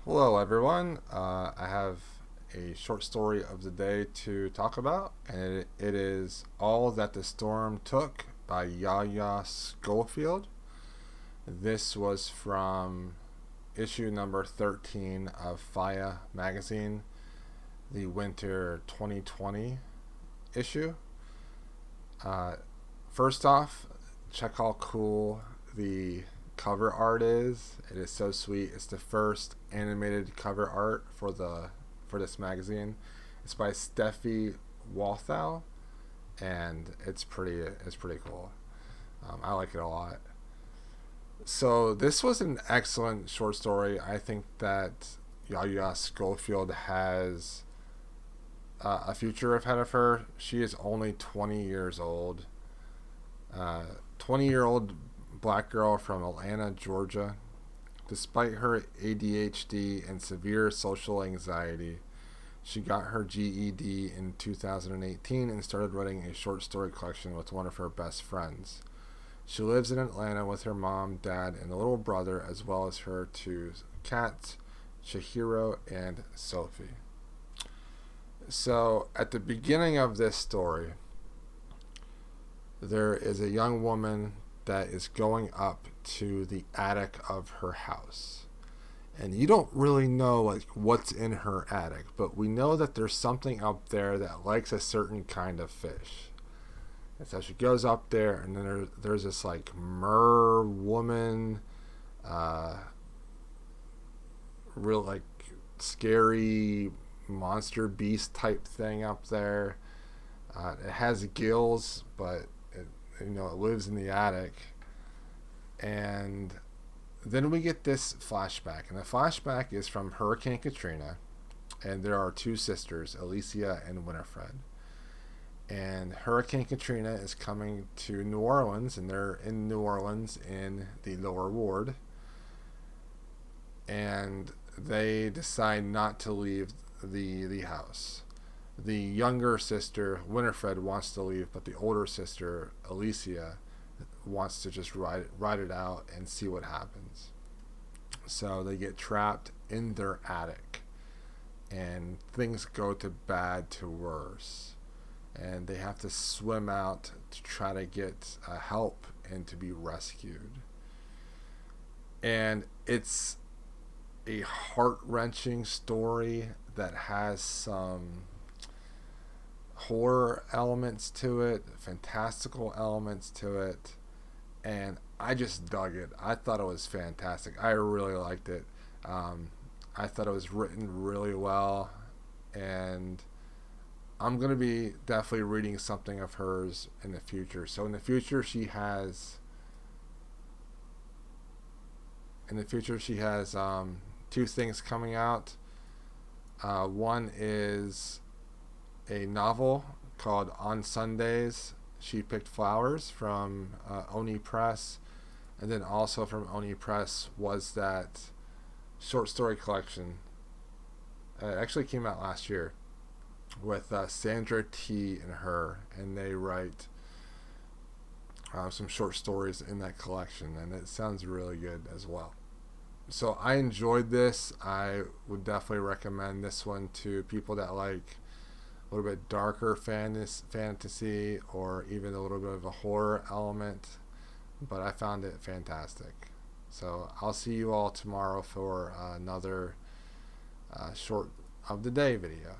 Hello, everyone. I have a short story of the day to talk about, and it is All That the Storm Took by FIYAH Scholfield. This was from issue number 13 of FIYAH magazine, the winter 2020 issue. Uh, First off, check how cool the cover art is. It is so sweet. It's the first animated cover art for this magazine. It's by Steffi Walthau, and it's pretty cool. I like it a lot. So this was an excellent short story. I think that FIYAH Schofield has a future ahead of her. She is only 20 years old. 20-year-old black girl from Atlanta, Georgia. Despite her ADHD and severe social anxiety, she got her GED in 2018 and started writing a short story collection with one of her best friends. She lives in Atlanta with her mom, dad, and a little brother, as well as her two cats, Chihiro and Sophie. So, at the beginning of this story, there is a young woman that is going up to the attic of her house. And you don't really know what's in her attic, but we know that there's something up there that likes a certain kind of fish. And so she goes up there, and then there's this mer woman, real scary monster beast type thing up there. It has gills, but it lives in the attic. And then we get this flashback, and the flashback is from Hurricane Katrina, and there are two sisters, Alicia and Winifred. And Hurricane Katrina is coming to New Orleans, and they're in New Orleans in the lower ward, and they decide not to leave the house. The younger sister, Winifred, wants to leave, but the older sister, Alicia, wants to just ride it out and see what happens. So they get trapped in their attic, and things go to bad to worse. And they have to swim out to try to get help and to be rescued. And it's a heart-wrenching story that has some horror elements to it, fantastical elements to it, and I just dug it. I thought it was fantastic. I really liked it. I thought it was written really well, and I'm gonna be definitely reading something of hers in the future. So in the future she has two things coming out. One is a novel called On Sundays She Picked Flowers from Oni Press, and then also from Oni Press was that short story collection. It actually came out last year with Sandra T and her, and they write some short stories in that collection, and it sounds really good as well. So I enjoyed this. I would definitely recommend this one to people that like a little bit darker fantasy or even a little bit of a horror element, but I found it fantastic. So I'll see you all tomorrow for another short of the day video.